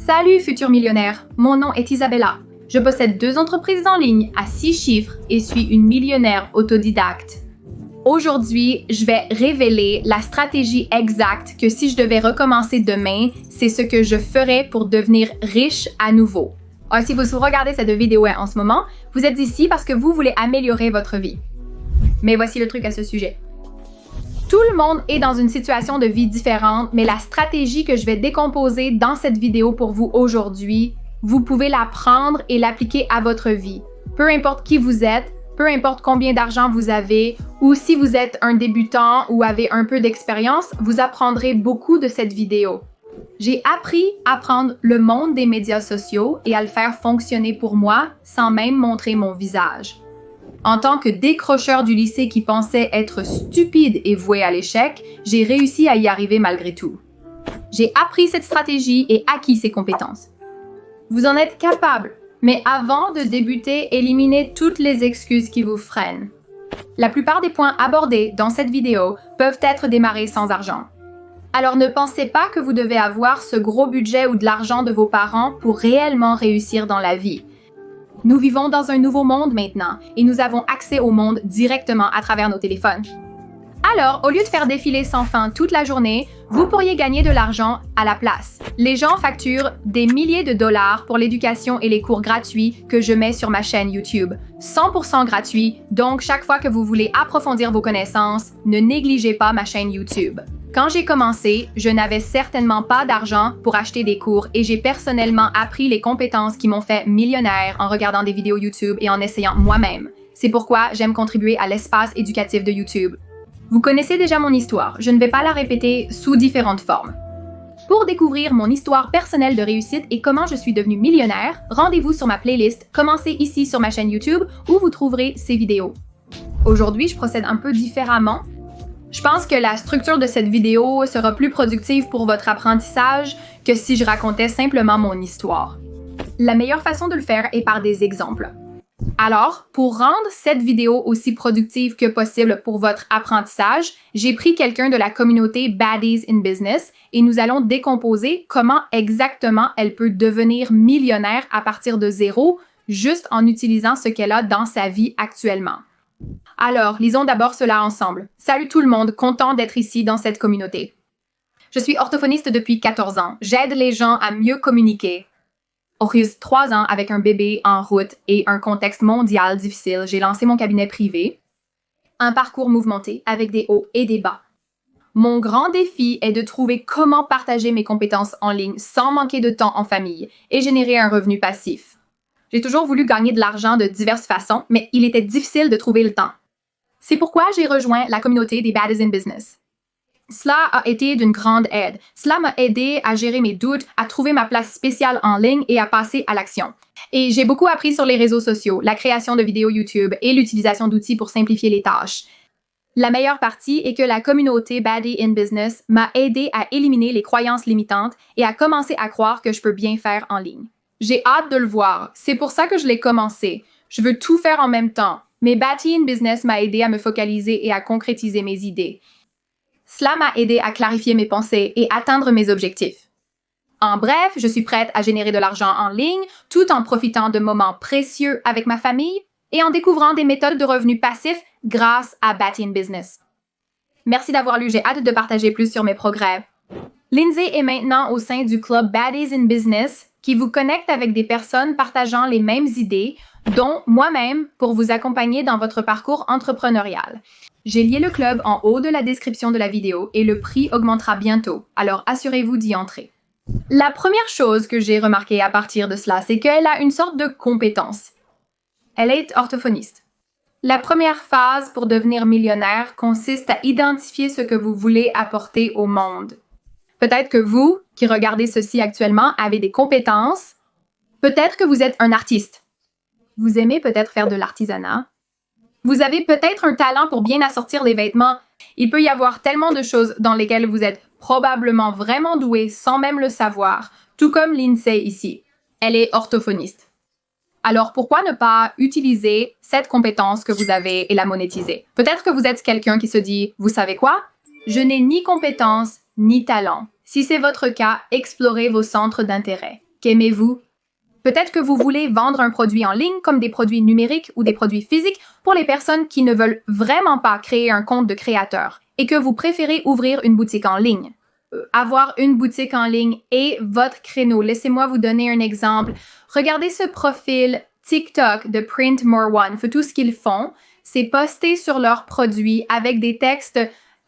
Salut futur millionnaire, mon nom est Isabella. Je possède 2 entreprises en ligne à 6 chiffres et suis une millionnaire autodidacte. Aujourd'hui, je vais révéler la stratégie exacte que si je devais recommencer demain, c'est ce que je ferais pour devenir riche à nouveau. Alors, si vous regardez cette vidéo en ce moment, vous êtes ici parce que vous voulez améliorer votre vie. Mais voici le truc à ce sujet. Tout le monde est dans une situation de vie différente, mais la stratégie que je vais décomposer dans cette vidéo pour vous aujourd'hui, vous pouvez la prendre et l'appliquer à votre vie. Peu importe qui vous êtes, peu importe combien d'argent vous avez, ou si vous êtes un débutant ou avez un peu d'expérience, vous apprendrez beaucoup de cette vidéo. J'ai appris à prendre le monde des médias sociaux et à le faire fonctionner pour moi sans même montrer mon visage. En tant que décrocheur du lycée qui pensait être stupide et voué à l'échec, j'ai réussi à y arriver malgré tout. J'ai appris cette stratégie et acquis ces compétences. Vous en êtes capable, mais avant de débuter, éliminez toutes les excuses qui vous freinent. La plupart des points abordés dans cette vidéo peuvent être démarrés sans argent. Alors ne pensez pas que vous devez avoir ce gros budget ou de l'argent de vos parents pour réellement réussir dans la vie. Nous vivons dans un nouveau monde maintenant et nous avons accès au monde directement à travers nos téléphones. Alors, au lieu de faire défiler sans fin toute la journée, vous pourriez gagner de l'argent à la place. Les gens facturent des milliers de dollars pour l'éducation et les cours gratuits que je mets sur ma chaîne YouTube. 100% gratuit, donc chaque fois que vous voulez approfondir vos connaissances, ne négligez pas ma chaîne YouTube. Quand j'ai commencé, je n'avais certainement pas d'argent pour acheter des cours et j'ai personnellement appris les compétences qui m'ont fait millionnaire en regardant des vidéos YouTube et en essayant moi-même. C'est pourquoi j'aime contribuer à l'espace éducatif de YouTube. Vous connaissez déjà mon histoire, je ne vais pas la répéter sous différentes formes. Pour découvrir mon histoire personnelle de réussite et comment je suis devenue millionnaire, rendez-vous sur ma playlist Commencez ici sur ma chaîne YouTube où vous trouverez ces vidéos. Aujourd'hui, je procède un peu différemment. Je pense que la structure de cette vidéo sera plus productive pour votre apprentissage que si je racontais simplement mon histoire. La meilleure façon de le faire est par des exemples. Alors, pour rendre cette vidéo aussi productive que possible pour votre apprentissage, j'ai pris quelqu'un de la communauté Baddies in Business et nous allons décomposer comment exactement elle peut devenir millionnaire à partir de zéro, juste en utilisant ce qu'elle a dans sa vie actuellement. Alors, lisons d'abord cela ensemble. Salut tout le monde, content d'être ici dans cette communauté. Je suis orthophoniste depuis 14 ans. J'aide les gens à mieux communiquer. Au cours de 3 ans, avec un bébé en route et un contexte mondial difficile, j'ai lancé mon cabinet privé. Un parcours mouvementé avec des hauts et des bas. Mon grand défi est de trouver comment partager mes compétences en ligne sans manquer de temps en famille et générer un revenu passif. J'ai toujours voulu gagner de l'argent de diverses façons, mais il était difficile de trouver le temps. C'est pourquoi j'ai rejoint la communauté des Baddies in Business. Cela a été d'une grande aide. Cela m'a aidé à gérer mes doutes, à trouver ma place spéciale en ligne et à passer à l'action. Et j'ai beaucoup appris sur les réseaux sociaux, la création de vidéos YouTube et l'utilisation d'outils pour simplifier les tâches. La meilleure partie est que la communauté Baddies in Business m'a aidé à éliminer les croyances limitantes et à commencer à croire que je peux bien faire en ligne. J'ai hâte de le voir. C'est pour ça que je l'ai commencé. Je veux tout faire en même temps. Mais Baddies in Business m'a aidé à me focaliser et à concrétiser mes idées. Cela m'a aidé à clarifier mes pensées et atteindre mes objectifs. En bref, je suis prête à générer de l'argent en ligne tout en profitant de moments précieux avec ma famille et en découvrant des méthodes de revenus passifs grâce à Baddies in Business. Merci d'avoir lu, j'ai hâte de partager plus sur mes progrès. Lindsay est maintenant au sein du club Baddies in Business qui vous connecte avec des personnes partageant les mêmes idées, dont moi-même, pour vous accompagner dans votre parcours entrepreneurial. J'ai lié le club en haut de la description de la vidéo et le prix augmentera bientôt, alors assurez-vous d'y entrer. La première chose que j'ai remarquée à partir de cela, c'est qu'elle a une sorte de compétence. Elle est orthophoniste. La première phase pour devenir millionnaire consiste à identifier ce que vous voulez apporter au monde. Peut-être que vous, qui regardez ceci actuellement, avez des compétences. Peut-être que vous êtes un artiste. Vous aimez peut-être faire de l'artisanat. Vous avez peut-être un talent pour bien assortir les vêtements. Il peut y avoir tellement de choses dans lesquelles vous êtes probablement vraiment doué sans même le savoir, tout comme Lindsay ici. Elle est orthophoniste. Alors pourquoi ne pas utiliser cette compétence que vous avez et la monétiser? Peut-être que vous êtes quelqu'un qui se dit « Vous savez quoi? Je n'ai ni compétence ni talent. » Si c'est votre cas, explorez vos centres d'intérêt. qu'aimez-vous? Peut-être que vous voulez vendre un produit en ligne comme des produits numériques ou des produits physiques pour les personnes qui ne veulent vraiment pas créer un compte de créateur et que vous préférez ouvrir une boutique en ligne. Avoir une boutique en ligne est votre créneau. Laissez-moi vous donner un exemple. Regardez ce profil TikTok de Print More One. Tout ce qu'ils font, c'est poster sur leurs produits avec des textes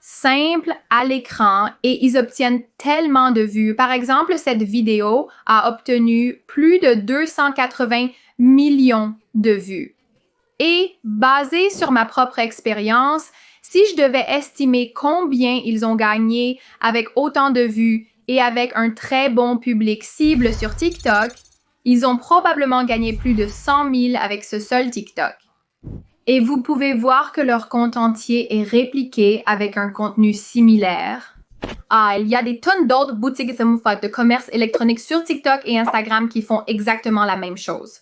simples à l'écran et ils obtiennent tellement de vues. Par exemple, cette vidéo a obtenu plus de 280 millions de vues. Et basé sur ma propre expérience, si je devais estimer combien ils ont gagné avec autant de vues et avec un très bon public cible sur TikTok, ils ont probablement gagné plus de 100 000 avec ce seul TikTok. Et vous pouvez voir que leur compte entier est répliqué avec un contenu similaire. Il y a des tonnes d'autres boutiques de commerce électronique sur TikTok et Instagram qui font exactement la même chose.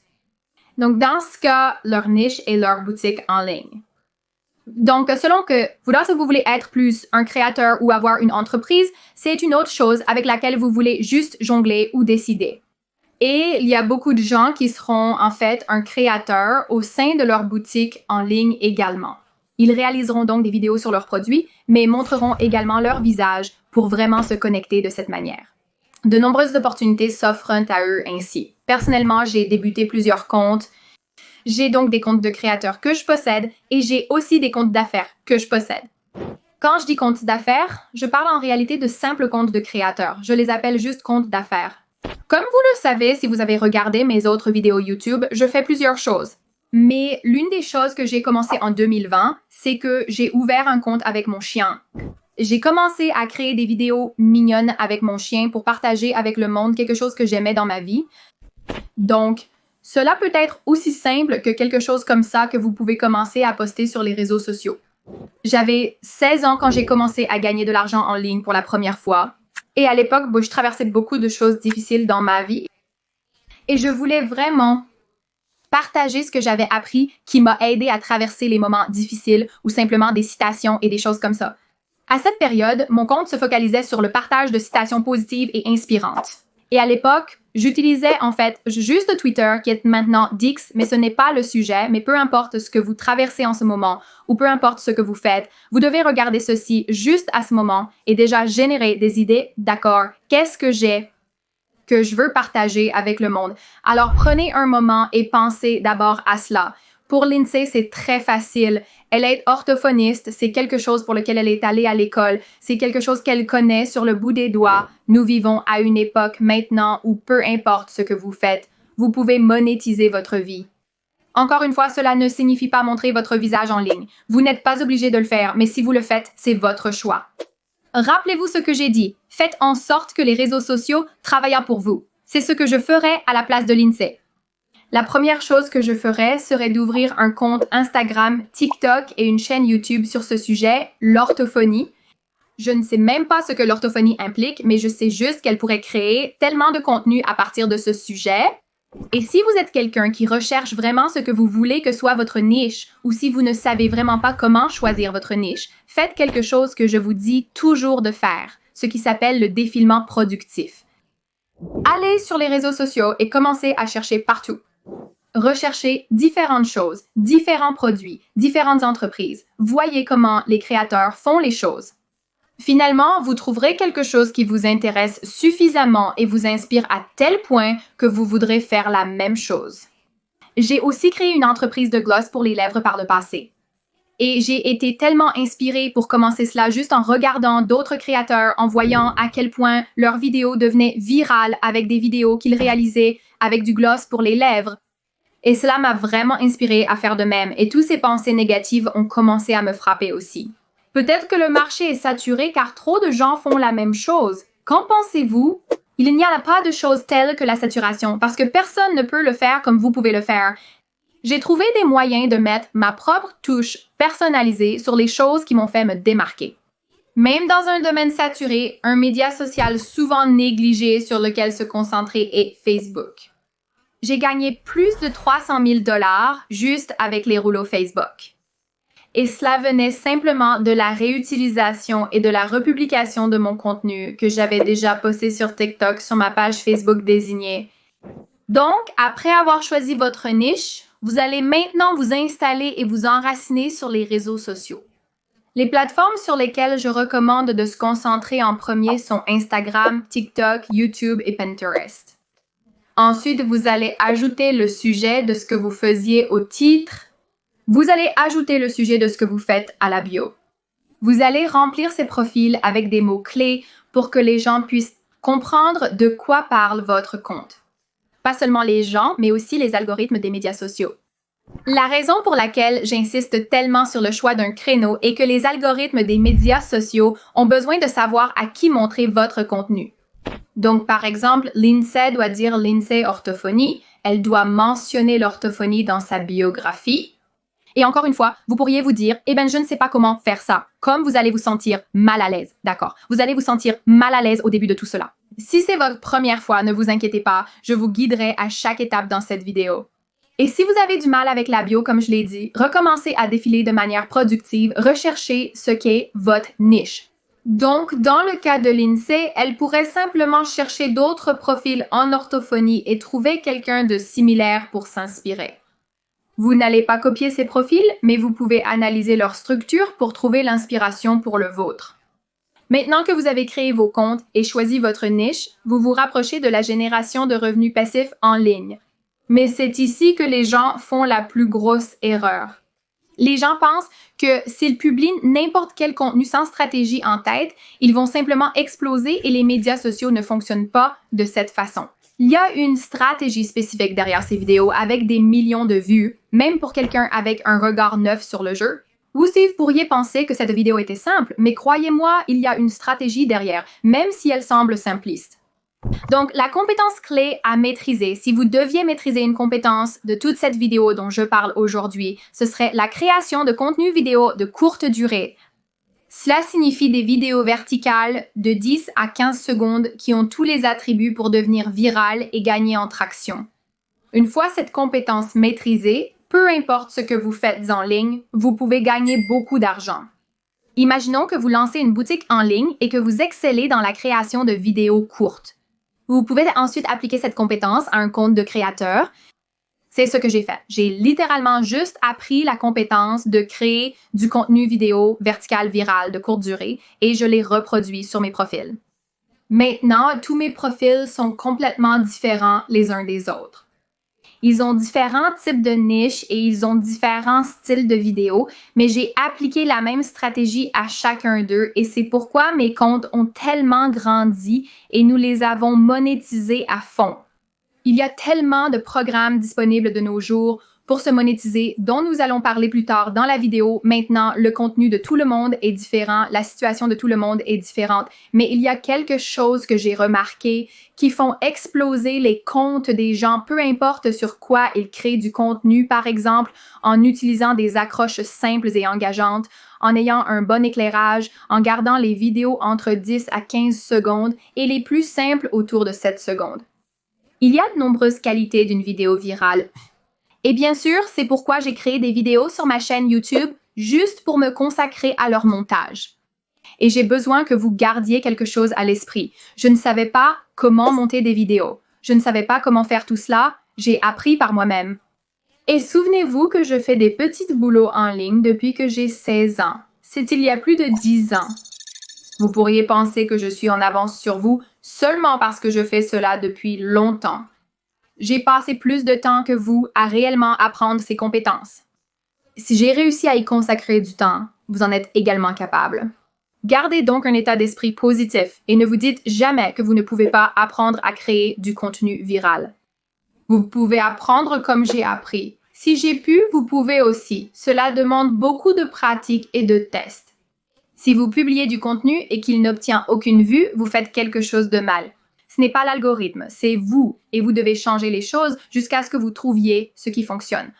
Donc, dans ce cas, leur niche est leur boutique en ligne. Donc, selon que vous voulez être plus un créateur ou avoir une entreprise, c'est une autre chose avec laquelle vous voulez juste jongler ou décider. Et il y a beaucoup de gens qui seront en fait un créateur au sein de leur boutique en ligne également. Ils réaliseront donc des vidéos sur leurs produits, mais montreront également leur visage pour vraiment se connecter de cette manière. De nombreuses opportunités s'offrent à eux ainsi. Personnellement, j'ai débuté plusieurs comptes. J'ai donc des comptes de créateurs que je possède et j'ai aussi des comptes d'affaires que je possède. Quand je dis comptes d'affaires, je parle en réalité de simples comptes de créateurs. Je les appelle juste comptes d'affaires. Comme vous le savez, si vous avez regardé mes autres vidéos YouTube, je fais plusieurs choses. Mais l'une des choses que j'ai commencé en 2020, c'est que j'ai ouvert un compte avec mon chien. J'ai commencé à créer des vidéos mignonnes avec mon chien pour partager avec le monde quelque chose que j'aimais dans ma vie. Donc, cela peut être aussi simple que quelque chose comme ça que vous pouvez commencer à poster sur les réseaux sociaux. J'avais 16 ans quand j'ai commencé à gagner de l'argent en ligne pour la première fois. Et à l'époque, je traversais beaucoup de choses difficiles dans ma vie. Et je voulais vraiment partager ce que j'avais appris qui m'a aidé à traverser les moments difficiles ou simplement des citations et des choses comme ça. À cette période, mon compte se focalisait sur le partage de citations positives et inspirantes. Et à l'époque, j'utilisais en fait juste Twitter, qui est maintenant Dix, mais ce n'est pas le sujet, mais peu importe ce que vous traversez en ce moment, ou peu importe ce que vous faites, vous devez regarder ceci juste à ce moment et déjà générer des idées, d'accord, qu'est-ce que j'ai que je veux partager avec le monde. Alors prenez un moment et pensez d'abord à cela. Pour Lindsay, c'est très facile. Elle est orthophoniste, c'est quelque chose pour lequel elle est allée à l'école, c'est quelque chose qu'elle connaît sur le bout des doigts. Nous vivons à une époque maintenant où peu importe ce que vous faites, vous pouvez monétiser votre vie. Encore une fois, cela ne signifie pas montrer votre visage en ligne. Vous n'êtes pas obligé de le faire, mais si vous le faites, c'est votre choix. Rappelez-vous ce que j'ai dit. Faites en sorte que les réseaux sociaux travaillent pour vous. C'est ce que je ferais à la place de Lindsay. La première chose que je ferais serait d'ouvrir un compte Instagram, TikTok et une chaîne YouTube sur ce sujet, l'orthophonie. Je ne sais même pas ce que l'orthophonie implique, mais je sais juste qu'elle pourrait créer tellement de contenu à partir de ce sujet. Et si vous êtes quelqu'un qui recherche vraiment ce que vous voulez que soit votre niche, ou si vous ne savez vraiment pas comment choisir votre niche, faites quelque chose que je vous dis toujours de faire, ce qui s'appelle le défilement productif. Allez sur les réseaux sociaux et commencez à chercher partout. Recherchez différentes choses, différents produits, différentes entreprises. Voyez comment les créateurs font les choses. Finalement, vous trouverez quelque chose qui vous intéresse suffisamment et vous inspire à tel point que vous voudrez faire la même chose. J'ai aussi créé une entreprise de gloss pour les lèvres par le passé. Et j'ai été tellement inspirée pour commencer cela juste en regardant d'autres créateurs, en voyant à quel point leurs vidéos devenaient virales avec des vidéos qu'ils réalisaient avec du gloss pour les lèvres. Et cela m'a vraiment inspirée à faire de même et toutes ces pensées négatives ont commencé à me frapper aussi. Peut-être que le marché est saturé car trop de gens font la même chose. Qu'en pensez-vous? Il n'y a pas de chose telle que la saturation parce que personne ne peut le faire comme vous pouvez le faire. J'ai trouvé des moyens de mettre ma propre touche personnalisée sur les choses qui m'ont fait me démarquer. Même dans un domaine saturé, un média social souvent négligé sur lequel se concentrer est Facebook. J'ai gagné plus de 300 000 $ juste avec les rouleaux Facebook. Et cela venait simplement de la réutilisation et de la republication de mon contenu que j'avais déjà posté sur TikTok sur ma page Facebook désignée Donc, après avoir choisi votre niche, vous allez maintenant vous installer et vous enraciner sur les réseaux sociaux. Les plateformes sur lesquelles je recommande de se concentrer en premier sont Instagram, TikTok, YouTube et Pinterest. Ensuite, vous allez ajouter le sujet de ce que vous faisiez au titre. Vous allez ajouter le sujet de ce que vous faites à la bio. Vous allez remplir ces profils avec des mots-clés pour que les gens puissent comprendre de quoi parle votre compte. Pas seulement les gens, mais aussi les algorithmes des médias sociaux. La raison pour laquelle j'insiste tellement sur le choix d'un créneau est que les algorithmes des médias sociaux ont besoin de savoir à qui montrer votre contenu. Donc, par exemple, Lindsay doit dire Lindsay orthophonie, elle doit mentionner l'orthophonie dans sa biographie. Et encore une fois, vous pourriez vous dire, je ne sais pas comment faire ça. Comme vous allez vous sentir mal à l'aise, d'accord? Vous allez vous sentir mal à l'aise au début de tout cela. Si c'est votre première fois, ne vous inquiétez pas, je vous guiderai à chaque étape dans cette vidéo. Et si vous avez du mal avec la bio, comme je l'ai dit, recommencez à défiler de manière productive, recherchez ce qu'est votre niche. Donc, dans le cas de Lindsay, elle pourrait simplement chercher d'autres profils en orthophonie et trouver quelqu'un de similaire pour s'inspirer. Vous n'allez pas copier ces profils, mais vous pouvez analyser leur structure pour trouver l'inspiration pour le vôtre. Maintenant que vous avez créé vos comptes et choisi votre niche, vous vous rapprochez de la génération de revenus passifs en ligne. Mais c'est ici que les gens font la plus grosse erreur. Les gens pensent que s'ils publient n'importe quel contenu sans stratégie en tête, ils vont simplement exploser et les médias sociaux ne fonctionnent pas de cette façon. Il y a une stratégie spécifique derrière ces vidéos avec des millions de vues, même pour quelqu'un avec un regard neuf sur le jeu. Vous aussi, vous pourriez penser que cette vidéo était simple, mais croyez-moi, il y a une stratégie derrière, même si elle semble simpliste. Donc, la compétence clé à maîtriser, si vous deviez maîtriser une compétence de toute cette vidéo dont je parle aujourd'hui, ce serait la création de contenu vidéo de courte durée. Cela signifie des vidéos verticales de 10 à 15 secondes qui ont tous les attributs pour devenir virales et gagner en traction. Une fois cette compétence maîtrisée, peu importe ce que vous faites en ligne, vous pouvez gagner beaucoup d'argent. Imaginons que vous lancez une boutique en ligne et que vous excellez dans la création de vidéos courtes. Vous pouvez ensuite appliquer cette compétence à un compte de créateur. C'est ce que j'ai fait. J'ai littéralement juste appris la compétence de créer du contenu vidéo vertical viral de courte durée et je l'ai reproduit sur mes profils. Maintenant, tous mes profils sont complètement différents les uns des autres. Ils ont différents types de niches et ils ont différents styles de vidéos, mais j'ai appliqué la même stratégie à chacun d'eux et c'est pourquoi mes comptes ont tellement grandi et nous les avons monétisés à fond. Il y a tellement de programmes disponibles de nos jours pour se monétiser dont nous allons parler plus tard dans la vidéo. Maintenant, le contenu de tout le monde est différent, la situation de tout le monde est différente, mais il y a quelque chose que j'ai remarqué qui font exploser les comptes des gens, peu importe sur quoi ils créent du contenu, par exemple en utilisant des accroches simples et engageantes, en ayant un bon éclairage, en gardant les vidéos entre 10 à 15 secondes et les plus simples autour de 7 secondes. Il y a de nombreuses qualités d'une vidéo virale. Et bien sûr, c'est pourquoi j'ai créé des vidéos sur ma chaîne YouTube juste pour me consacrer à leur montage. Et j'ai besoin que vous gardiez quelque chose à l'esprit. Je ne savais pas comment monter des vidéos. Je ne savais pas comment faire tout cela. J'ai appris par moi-même. Et souvenez-vous que je fais des petits boulots en ligne depuis que j'ai 16 ans. C'est il y a plus de 10 ans. Vous pourriez penser que je suis en avance sur vous seulement parce que je fais cela depuis longtemps. J'ai passé plus de temps que vous à réellement apprendre ces compétences. Si j'ai réussi à y consacrer du temps, vous en êtes également capable. Gardez donc un état d'esprit positif et ne vous dites jamais que vous ne pouvez pas apprendre à créer du contenu viral. Vous pouvez apprendre comme j'ai appris. Si j'ai pu, vous pouvez aussi. Cela demande beaucoup de pratique et de tests. Si vous publiez du contenu et qu'il n'obtient aucune vue, vous faites quelque chose de mal. Ce n'est pas l'algorithme, c'est vous et vous devez changer les choses jusqu'à ce que vous trouviez ce qui fonctionne.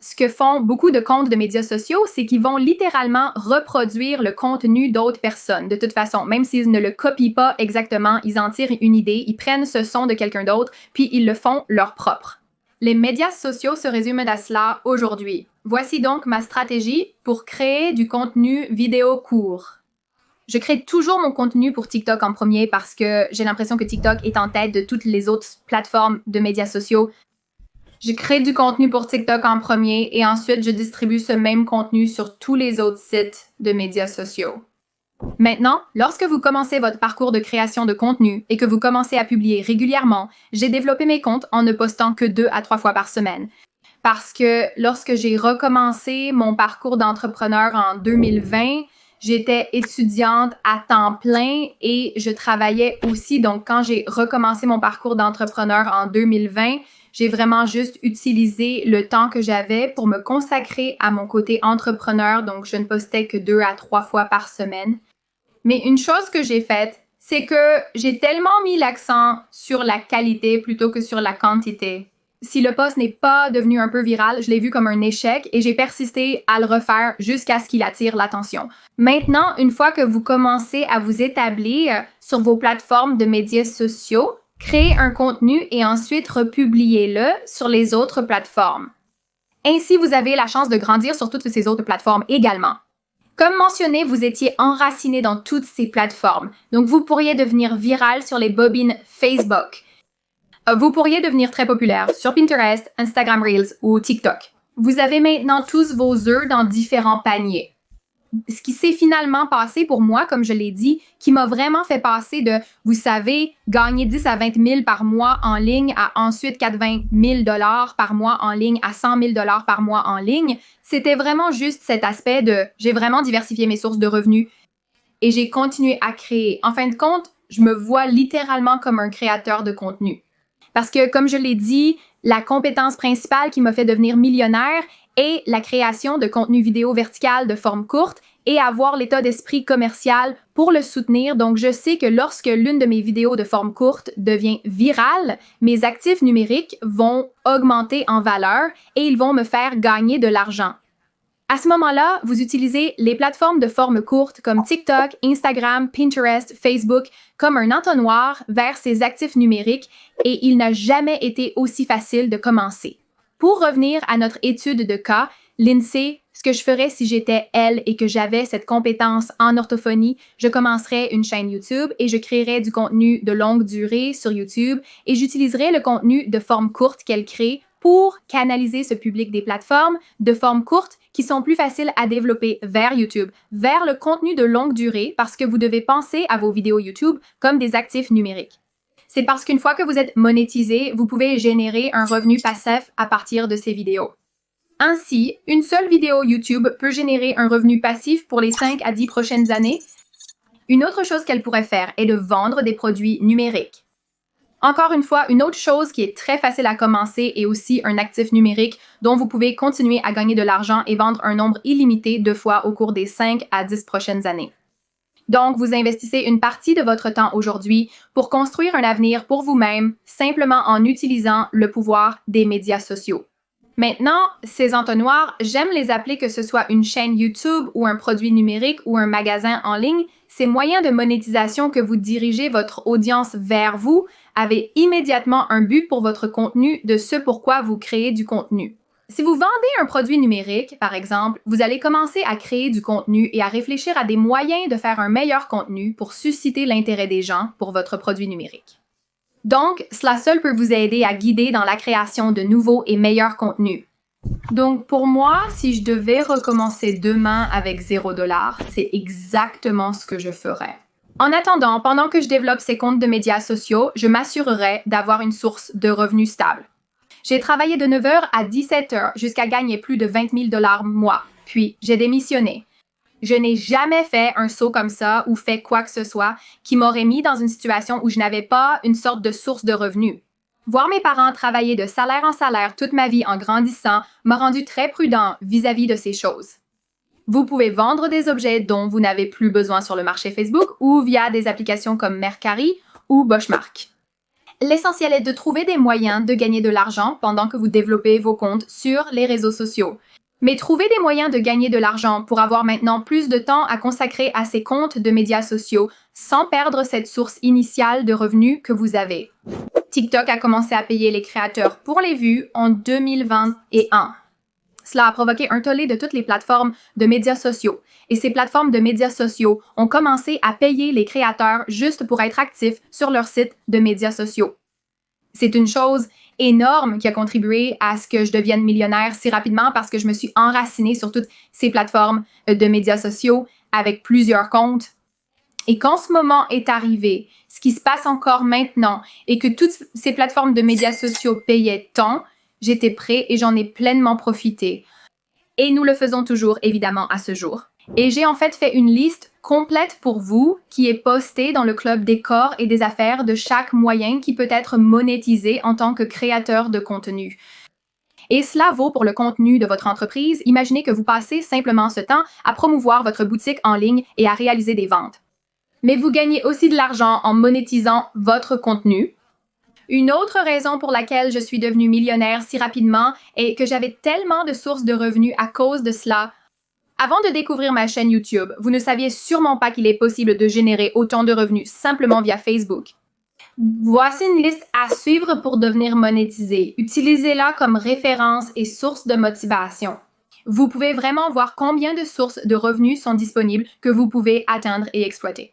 Ce que font beaucoup de comptes de médias sociaux, c'est qu'ils vont littéralement reproduire le contenu d'autres personnes. De toute façon, même s'ils ne le copient pas exactement, ils en tirent une idée, ils prennent ce son de quelqu'un d'autre, puis ils le font leur propre. Les médias sociaux se résument à cela aujourd'hui. Voici donc ma stratégie pour créer du contenu vidéo court. Je crée toujours mon contenu pour TikTok en premier parce que j'ai l'impression que TikTok est en tête de toutes les autres plateformes de médias sociaux. Je crée du contenu pour TikTok en premier et ensuite je distribue ce même contenu sur tous les autres sites de médias sociaux. Maintenant, lorsque vous commencez votre parcours de création de contenu et que vous commencez à publier régulièrement, j'ai développé mes comptes en ne postant que 2 à 3 fois par semaine. Parce que lorsque j'ai recommencé mon parcours d'entrepreneur en 2020, j'étais étudiante à temps plein et je travaillais aussi. Donc, quand j'ai recommencé mon parcours d'entrepreneur en 2020, j'ai vraiment juste utilisé le temps que j'avais pour me consacrer à mon côté entrepreneur. Donc, je ne postais que 2 à 3 fois par semaine. Mais une chose que j'ai faite, c'est que j'ai tellement mis l'accent sur la qualité plutôt que sur la quantité. Si le post n'est pas devenu un peu viral, je l'ai vu comme un échec et j'ai persisté à le refaire jusqu'à ce qu'il attire l'attention. Maintenant, une fois que vous commencez à vous établir sur vos plateformes de médias sociaux, créez un contenu et ensuite republiez-le sur les autres plateformes. Ainsi, vous avez la chance de grandir sur toutes ces autres plateformes également. Comme mentionné, vous étiez enraciné dans toutes ces plateformes, donc vous pourriez devenir viral sur les bobines Facebook. Vous pourriez devenir très populaire sur Pinterest, Instagram Reels ou TikTok. Vous avez maintenant tous vos œufs dans différents paniers. Ce qui s'est finalement passé pour moi, comme je l'ai dit, qui m'a vraiment fait passer de, vous savez, gagner 10 à 20 000 par mois en ligne à ensuite 80 000 $ par mois en ligne à 100 000 $ par mois en ligne, c'était vraiment juste cet aspect de, j'ai vraiment diversifié mes sources de revenus et j'ai continué à créer. En fin de compte, je me vois littéralement comme un créateur de contenu. Parce que, comme je l'ai dit, la compétence principale qui m'a fait devenir millionnaire est la création de contenu vidéo vertical de forme courte et avoir l'état d'esprit commercial pour le soutenir. Donc, je sais que lorsque l'une de mes vidéos de forme courte devient virale, mes actifs numériques vont augmenter en valeur et ils vont me faire gagner de l'argent. À ce moment-là, vous utilisez les plateformes de forme courte comme TikTok, Instagram, Pinterest, Facebook comme un entonnoir vers ces actifs numériques et il n'a jamais été aussi facile de commencer. Pour revenir à notre étude de cas, l'INSEE, ce que je ferais si j'étais elle et que j'avais cette compétence en orthophonie, je commencerais une chaîne YouTube et je créerais du contenu de longue durée sur YouTube et j'utiliserais le contenu de forme courte qu'elle crée pour canaliser ce public des plateformes de forme courte qui sont plus faciles à développer vers YouTube, vers le contenu de longue durée parce que vous devez penser à vos vidéos YouTube comme des actifs numériques. C'est parce qu'une fois que vous êtes monétisé, vous pouvez générer un revenu passif à partir de ces vidéos. Ainsi, une seule vidéo YouTube peut générer un revenu passif pour les 5 à 10 prochaines années. Une autre chose qu'elle pourrait faire est de vendre des produits numériques. Encore une fois, une autre chose qui est très facile à commencer est aussi un actif numérique dont vous pouvez continuer à gagner de l'argent et vendre un nombre illimité de fois au cours des 5 à 10 prochaines années. Donc, vous investissez une partie de votre temps aujourd'hui pour construire un avenir pour vous-même simplement en utilisant le pouvoir des médias sociaux. Maintenant, ces entonnoirs, j'aime les appeler que ce soit une chaîne YouTube ou un produit numérique ou un magasin en ligne, ces moyens de monétisation que vous dirigez votre audience vers vous avez immédiatement un but pour votre contenu de ce pourquoi vous créez du contenu. Si vous vendez un produit numérique, par exemple, vous allez commencer à créer du contenu et à réfléchir à des moyens de faire un meilleur contenu pour susciter l'intérêt des gens pour votre produit numérique. Donc, cela seul peut vous aider à guider dans la création de nouveaux et meilleurs contenus. Donc, pour moi, si je devais recommencer demain avec 0 $, c'est exactement ce que je ferais. En attendant, pendant que je développe ces comptes de médias sociaux, je m'assurerai d'avoir une source de revenus stable. J'ai travaillé de 9h à 17h jusqu'à gagner plus de 20 000 $ mois, puis j'ai démissionné. Je n'ai jamais fait un saut comme ça ou fait quoi que ce soit qui m'aurait mis dans une situation où je n'avais pas une sorte de source de revenus. Voir mes parents travailler de salaire en salaire toute ma vie en grandissant m'a rendu très prudent vis-à-vis de ces choses. Vous pouvez vendre des objets dont vous n'avez plus besoin sur le marché Facebook ou via des applications comme Mercari ou Poshmark. L'essentiel est de trouver des moyens de gagner de l'argent pendant que vous développez vos comptes sur les réseaux sociaux. Mais trouver des moyens de gagner de l'argent pour avoir maintenant plus de temps à consacrer à ces comptes de médias sociaux sans perdre cette source initiale de revenus que vous avez. TikTok a commencé à payer les créateurs pour les vues en 2021. cela a provoqué un tollé de toutes les plateformes de médias sociaux. Et ces plateformes de médias sociaux ont commencé à payer les créateurs juste pour être actifs sur leur site de médias sociaux. C'est une chose énorme qui a contribué à ce que je devienne millionnaire si rapidement parce que je me suis enracinée sur toutes ces plateformes de médias sociaux avec plusieurs comptes. Et quand ce moment est arrivé, ce qui se passe encore maintenant, et que toutes ces plateformes de médias sociaux payaient tant, j'étais prêt et j'en ai pleinement profité. Et nous le faisons toujours, évidemment, à ce jour. Et j'ai en fait une liste complète pour vous qui est postée dans le club des corps et des affaires de chaque moyen qui peut être monétisé en tant que créateur de contenu. Et cela vaut pour le contenu de votre entreprise. Imaginez que vous passez simplement ce temps à promouvoir votre boutique en ligne et à réaliser des ventes. Mais vous gagnez aussi de l'argent en monétisant votre contenu. Une autre raison pour laquelle je suis devenue millionnaire si rapidement est que j'avais tellement de sources de revenus à cause de cela. Avant de découvrir ma chaîne YouTube, vous ne saviez sûrement pas qu'il est possible de générer autant de revenus simplement via Facebook. Voici une liste à suivre pour devenir monétisé. Utilisez-la comme référence et source de motivation. Vous pouvez vraiment voir combien de sources de revenus sont disponibles que vous pouvez atteindre et exploiter.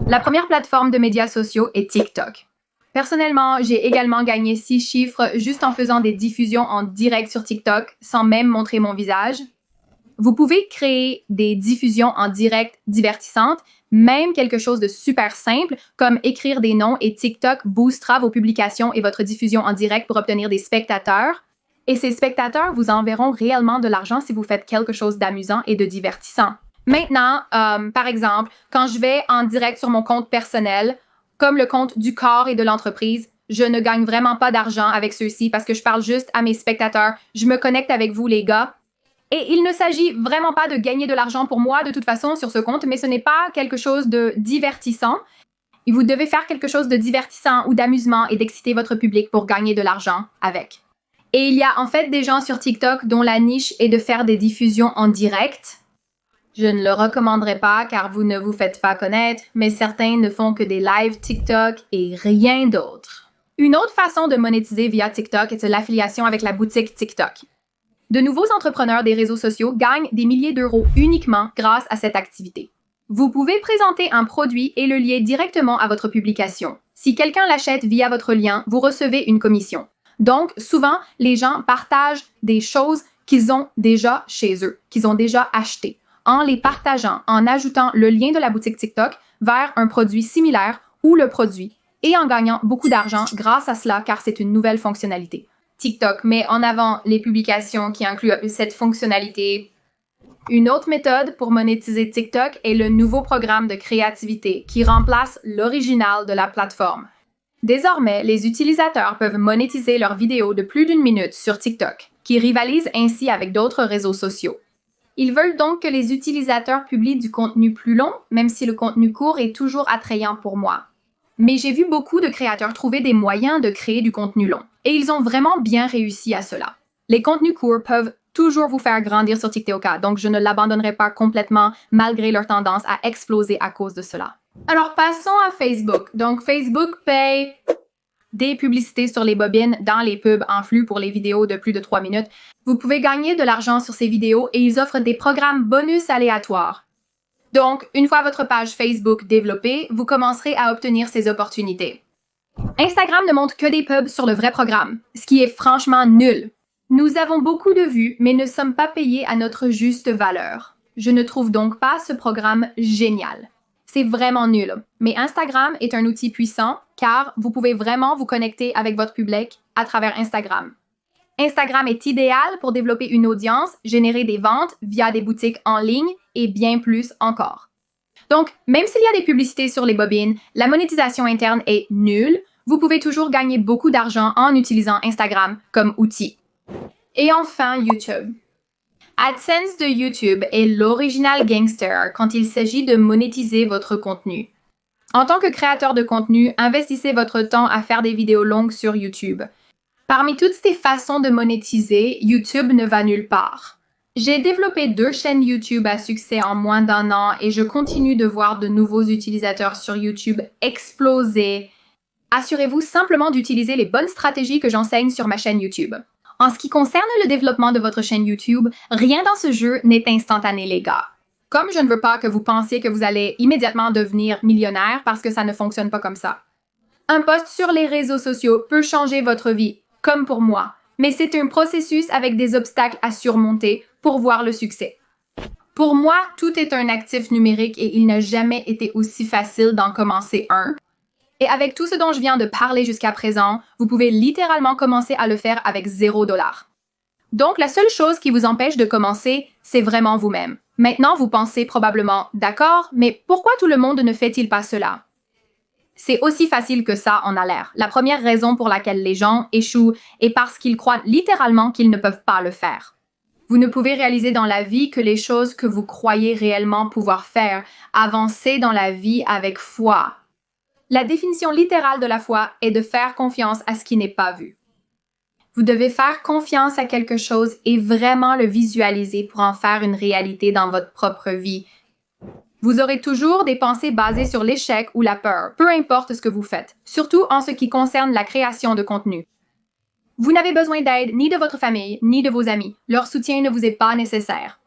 La première plateforme de médias sociaux est TikTok. Personnellement, j'ai également gagné 6 chiffres juste en faisant des diffusions en direct sur TikTok sans même montrer mon visage. Vous pouvez créer des diffusions en direct divertissantes, même quelque chose de super simple comme écrire des noms et TikTok boostera vos publications et votre diffusion en direct pour obtenir des spectateurs. Et ces spectateurs vous enverront réellement de l'argent si vous faites quelque chose d'amusant et de divertissant. Maintenant, par exemple, quand je vais en direct sur mon compte personnel, comme le compte du corps et de l'entreprise, je ne gagne vraiment pas d'argent avec ceux-ci parce que je parle juste à mes spectateurs. Je me connecte avec vous, les gars. Et il ne s'agit vraiment pas de gagner de l'argent pour moi de toute façon sur ce compte, mais ce n'est pas quelque chose de divertissant. Et vous devez faire quelque chose de divertissant ou d'amusement et d'exciter votre public pour gagner de l'argent avec. Et il y a en fait des gens sur TikTok dont la niche est de faire des diffusions en direct. Je ne le recommanderais pas car vous ne vous faites pas connaître, mais certains ne font que des lives TikTok et rien d'autre. Une autre façon de monétiser via TikTok est l'affiliation avec la boutique TikTok. De nouveaux entrepreneurs des réseaux sociaux gagnent des milliers d'euros uniquement grâce à cette activité. Vous pouvez présenter un produit et le lier directement à votre publication. Si quelqu'un l'achète via votre lien, vous recevez une commission. Donc, souvent, les gens partagent des choses qu'ils ont déjà chez eux, qu'ils ont déjà achetées, en les partageant, en ajoutant le lien de la boutique TikTok vers un produit similaire ou le produit, et en gagnant beaucoup d'argent grâce à cela car c'est une nouvelle fonctionnalité. TikTok met en avant les publications qui incluent cette fonctionnalité. Une autre méthode pour monétiser TikTok est le nouveau programme de créativité qui remplace l'original de la plateforme. Désormais, les utilisateurs peuvent monétiser leurs vidéos de plus d'1 minute sur TikTok, qui rivalise ainsi avec d'autres réseaux sociaux. Ils veulent donc que les utilisateurs publient du contenu plus long, même si le contenu court est toujours attrayant pour moi. Mais j'ai vu beaucoup de créateurs trouver des moyens de créer du contenu long. Et ils ont vraiment bien réussi à cela. Les contenus courts peuvent toujours vous faire grandir sur TikTok, donc je ne l'abandonnerai pas complètement malgré leur tendance à exploser à cause de cela. Alors passons à Facebook. Donc Facebook paye des publicités sur les bobines dans les pubs en flux pour les vidéos de plus de 3 minutes. Vous pouvez gagner de l'argent sur ces vidéos et ils offrent des programmes bonus aléatoires. Donc, une fois votre page Facebook développée, vous commencerez à obtenir ces opportunités. Instagram ne montre que des pubs sur le vrai programme, ce qui est franchement nul. Nous avons beaucoup de vues, mais ne sommes pas payés à notre juste valeur. Je ne trouve donc pas ce programme génial. C'est vraiment nul. Mais Instagram est un outil puissant car vous pouvez vraiment vous connecter avec votre public à travers Instagram. Instagram est idéal pour développer une audience, générer des ventes via des boutiques en ligne et bien plus encore. Donc, même s'il y a des publicités sur les bobines, la monétisation interne est nulle. Vous pouvez toujours gagner beaucoup d'argent en utilisant Instagram comme outil. Et enfin, YouTube. AdSense de YouTube est l'original gangster quand il s'agit de monétiser votre contenu. En tant que créateur de contenu, investissez votre temps à faire des vidéos longues sur YouTube. Parmi toutes ces façons de monétiser, YouTube ne va nulle part. J'ai développé 2 chaînes YouTube à succès en moins d'1 an et je continue de voir de nouveaux utilisateurs sur YouTube exploser. Assurez-vous simplement d'utiliser les bonnes stratégies que j'enseigne sur ma chaîne YouTube. En ce qui concerne le développement de votre chaîne YouTube, rien dans ce jeu n'est instantané, les gars. Comme je ne veux pas que vous pensiez que vous allez immédiatement devenir millionnaire parce que ça ne fonctionne pas comme ça. Un post sur les réseaux sociaux peut changer votre vie, comme pour moi, mais c'est un processus avec des obstacles à surmonter pour voir le succès. Pour moi, tout est un actif numérique et il n'a jamais été aussi facile d'en commencer un. Et avec tout ce dont je viens de parler jusqu'à présent, vous pouvez littéralement commencer à le faire avec $0. Donc, la seule chose qui vous empêche de commencer, c'est vraiment vous-même. Maintenant, vous pensez probablement, d'accord, mais pourquoi tout le monde ne fait-il pas cela? C'est aussi facile que ça en a l'air. La première raison pour laquelle les gens échouent est parce qu'ils croient littéralement qu'ils ne peuvent pas le faire. Vous ne pouvez réaliser dans la vie que les choses que vous croyez réellement pouvoir faire. Avancez dans la vie avec foi. La définition littérale de la foi est de faire confiance à ce qui n'est pas vu. Vous devez faire confiance à quelque chose et vraiment le visualiser pour en faire une réalité dans votre propre vie. Vous aurez toujours des pensées basées sur l'échec ou la peur, peu importe ce que vous faites, surtout en ce qui concerne la création de contenu. Vous n'avez besoin d'aide ni de votre famille, ni de vos amis. Leur soutien ne vous est pas nécessaire.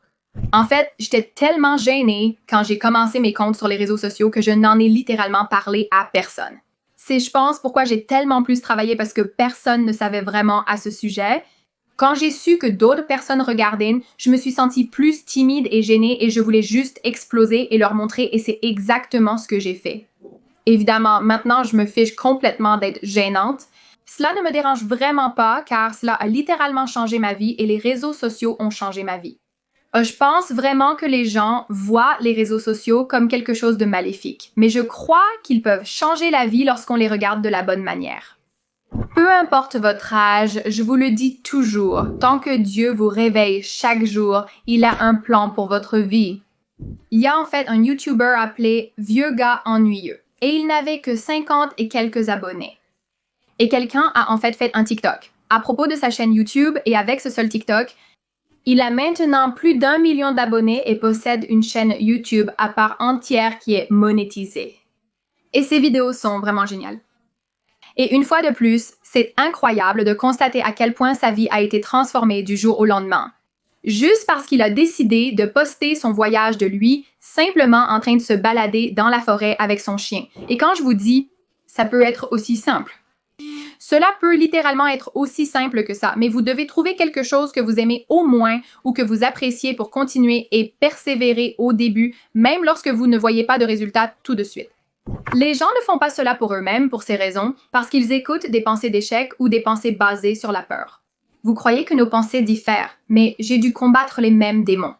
En fait, j'étais tellement gênée quand j'ai commencé mes comptes sur les réseaux sociaux que je n'en ai littéralement parlé à personne. C'est, je pense, pourquoi j'ai tellement plus travaillé parce que personne ne savait vraiment à ce sujet. Quand j'ai su que d'autres personnes regardaient, je me suis sentie plus timide et gênée et je voulais juste exploser et leur montrer et c'est exactement ce que j'ai fait. Évidemment, maintenant, je me fiche complètement d'être gênante. Cela ne me dérange vraiment pas car cela a littéralement changé ma vie et les réseaux sociaux ont changé ma vie. Je pense vraiment que les gens voient les réseaux sociaux comme quelque chose de maléfique, mais je crois qu'ils peuvent changer la vie lorsqu'on les regarde de la bonne manière. Peu importe votre âge, je vous le dis toujours, tant que Dieu vous réveille chaque jour, il a un plan pour votre vie. Il y a en fait un YouTuber appelé Vieux gars ennuyeux, et il n'avait que 50 et quelques abonnés. Et quelqu'un a en fait un TikTok. À propos de sa chaîne YouTube et avec ce seul TikTok, il a maintenant plus d'1 million d'abonnés et possède une chaîne YouTube à part entière qui est monétisée. Et ses vidéos sont vraiment géniales. Et une fois de plus, c'est incroyable de constater à quel point sa vie a été transformée du jour au lendemain. Juste parce qu'il a décidé de poster son voyage de lui, simplement en train de se balader dans la forêt avec son chien. Et quand je vous dis, ça peut être aussi simple. Cela peut littéralement être aussi simple que ça, mais vous devez trouver quelque chose que vous aimez au moins ou que vous appréciez pour continuer et persévérer au début, même lorsque vous ne voyez pas de résultats tout de suite. Les gens ne font pas cela pour eux-mêmes, pour ces raisons, parce qu'ils écoutent des pensées d'échec ou des pensées basées sur la peur. Vous croyez que nos pensées diffèrent, mais j'ai dû combattre les mêmes démons.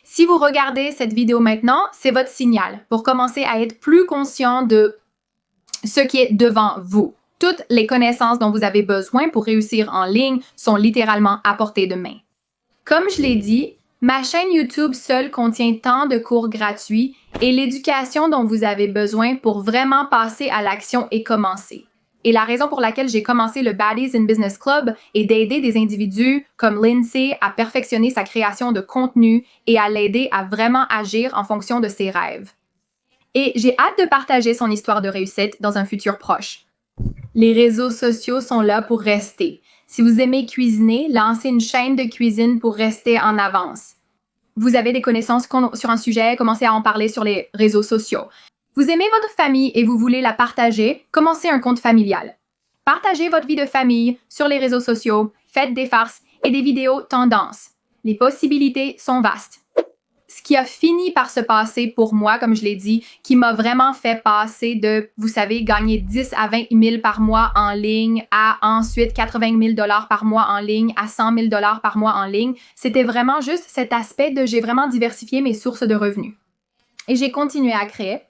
Si vous regardez cette vidéo maintenant, c'est votre signal pour commencer à être plus conscient de ce qui est devant vous. Toutes les connaissances dont vous avez besoin pour réussir en ligne sont littéralement à portée de main. Comme je l'ai dit, ma chaîne YouTube seule contient tant de cours gratuits et l'éducation dont vous avez besoin pour vraiment passer à l'action et commencer. Et la raison pour laquelle j'ai commencé le Baddies in Business Club est d'aider des individus comme Lindsay à perfectionner sa création de contenu et à l'aider à vraiment agir en fonction de ses rêves. Et j'ai hâte de partager son histoire de réussite dans un futur proche. Les réseaux sociaux sont là pour rester. Si vous aimez cuisiner, lancez une chaîne de cuisine pour rester en avance. Vous avez des connaissances sur un sujet, commencez à en parler sur les réseaux sociaux. Vous aimez votre famille et vous voulez la partager, commencez un compte familial. Partagez votre vie de famille sur les réseaux sociaux, faites des farces et des vidéos tendances. Les possibilités sont vastes. Ce qui a fini par se passer pour moi, comme je l'ai dit, qui m'a vraiment fait passer de, vous savez, gagner 10 à 20 000 par mois en ligne à ensuite 80 000 $ par mois en ligne à 100 000 $ par mois en ligne, c'était vraiment juste cet aspect de j'ai vraiment diversifié mes sources de revenus. Et j'ai continué à créer.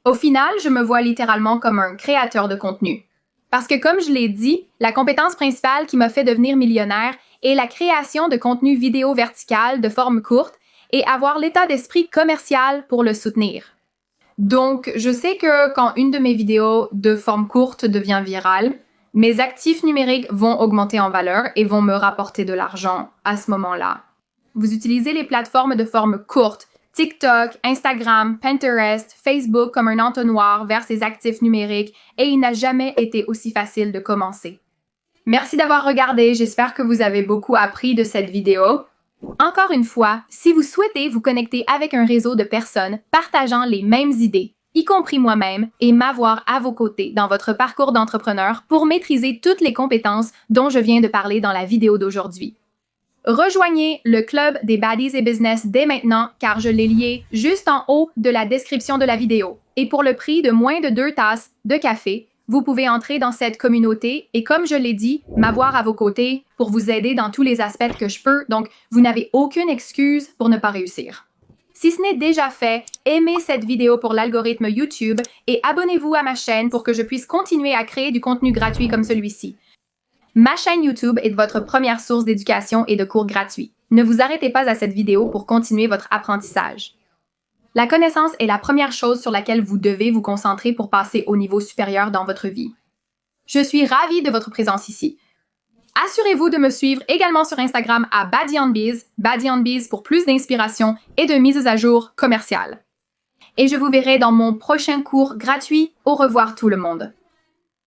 Au final, je me vois littéralement comme un créateur de contenu. Parce que comme je l'ai dit, la compétence principale qui m'a fait devenir millionnaire est la création de contenu vidéo vertical de forme courte et avoir l'état d'esprit commercial pour le soutenir. Donc, je sais que quand une de mes vidéos de forme courte devient virale, mes actifs numériques vont augmenter en valeur et vont me rapporter de l'argent à ce moment-là. Vous utilisez les plateformes de forme courte, TikTok, Instagram, Pinterest, Facebook comme un entonnoir vers ces actifs numériques et il n'a jamais été aussi facile de commencer. Merci d'avoir regardé, j'espère que vous avez beaucoup appris de cette vidéo. Encore une fois, si vous souhaitez vous connecter avec un réseau de personnes partageant les mêmes idées, y compris moi-même, et m'avoir à vos côtés dans votre parcours d'entrepreneur pour maîtriser toutes les compétences dont je viens de parler dans la vidéo d'aujourd'hui. Rejoignez le club des Baddies et Business dès maintenant car je l'ai lié juste en haut de la description de la vidéo. Et pour le prix de moins de 2 tasses de café, vous pouvez entrer dans cette communauté et comme je l'ai dit, m'avoir à vos côtés pour vous aider dans tous les aspects que je peux. Donc, vous n'avez aucune excuse pour ne pas réussir. Si ce n'est déjà fait, aimez cette vidéo pour l'algorithme YouTube et abonnez-vous à ma chaîne pour que je puisse continuer à créer du contenu gratuit comme celui-ci. Ma chaîne YouTube est votre première source d'éducation et de cours gratuits. Ne vous arrêtez pas à cette vidéo pour continuer votre apprentissage. La connaissance est la première chose sur laquelle vous devez vous concentrer pour passer au niveau supérieur dans votre vie. Je suis ravie de votre présence ici. Assurez-vous de me suivre également sur Instagram à BaddieOnBiz pour plus d'inspiration et de mises à jour commerciales. Et je vous verrai dans mon prochain cours gratuit. Au revoir tout le monde.